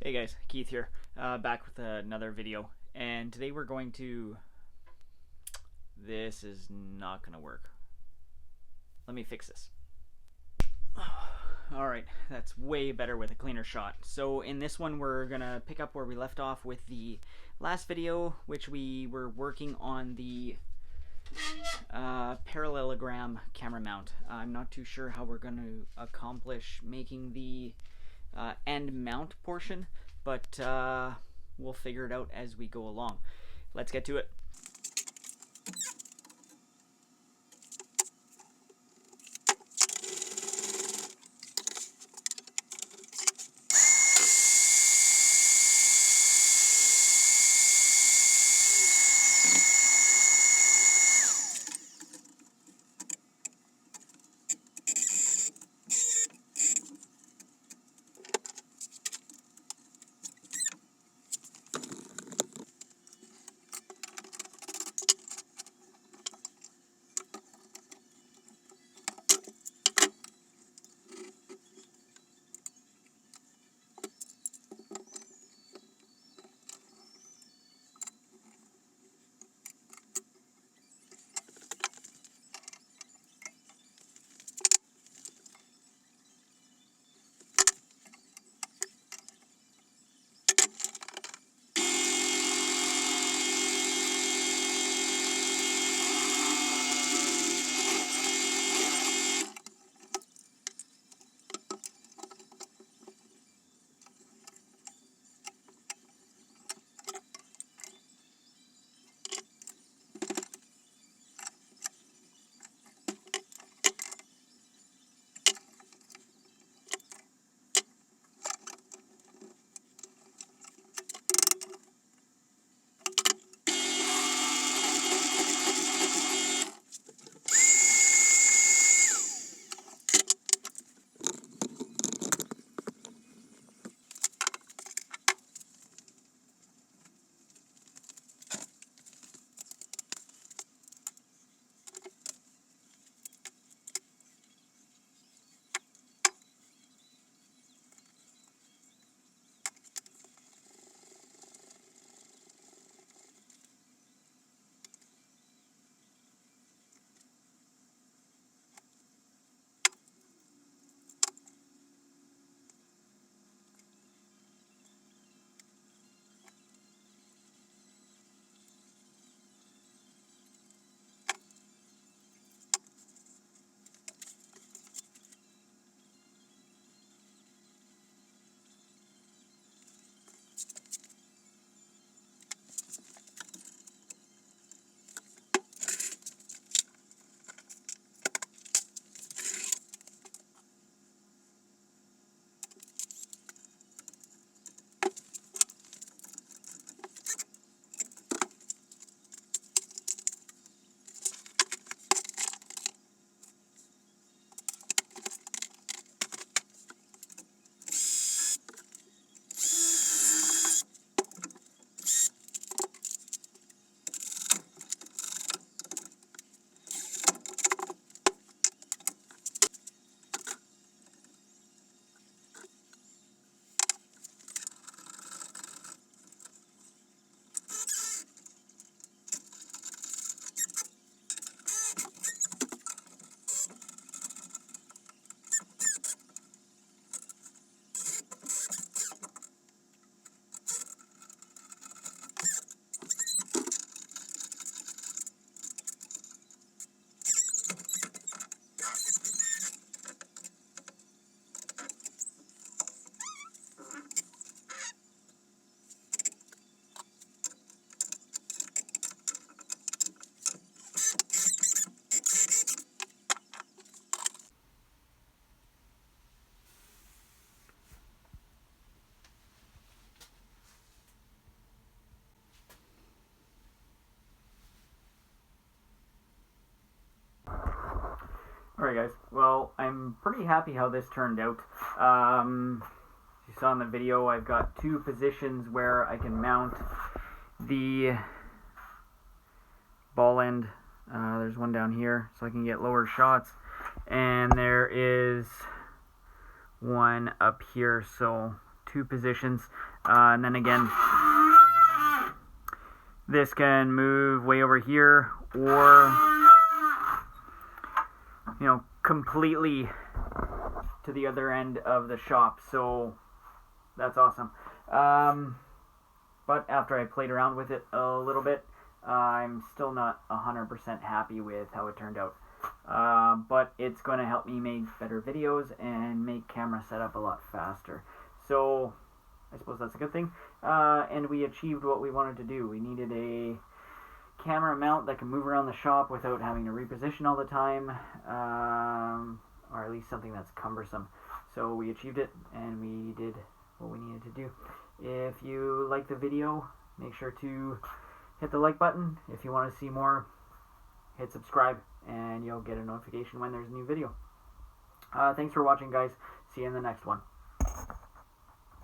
Hey guys, Keith here, back with another video, and today we're going to... This is not going to work. Let me fix this. Alright, that's way better with a cleaner shot. So in this one we're going to pick up where we left off with the last video, which we were working on the parallelogram camera mount. I'm not too sure how we're going to accomplish making the end mount portion, but we'll figure it out as we go along. Let's get to it. Alright guys, well, I'm pretty happy how this turned out. You saw in the video, I've got two positions where I can mount the ball end. There's one down here, so I can get lower shots. And there is one up here, so 2 positions, and then again this can move way over here, or completely to the other end of the shop. So that's awesome. But after I played around with it a little bit, I'm still not 100% happy with how it turned out. But it's going to help me make better videos and make camera setup a lot faster. So I suppose that's a good thing. And we achieved what we wanted to do. We needed a camera mount that can move around the shop without having to reposition all the time, or at least something that's cumbersome. So we achieved it, and we did what we needed to do. If you like the video, make sure to hit the like button. If you want to see more, hit subscribe, and you'll get a notification when there's a new video. Thanks for watching, guys. See you in the next one.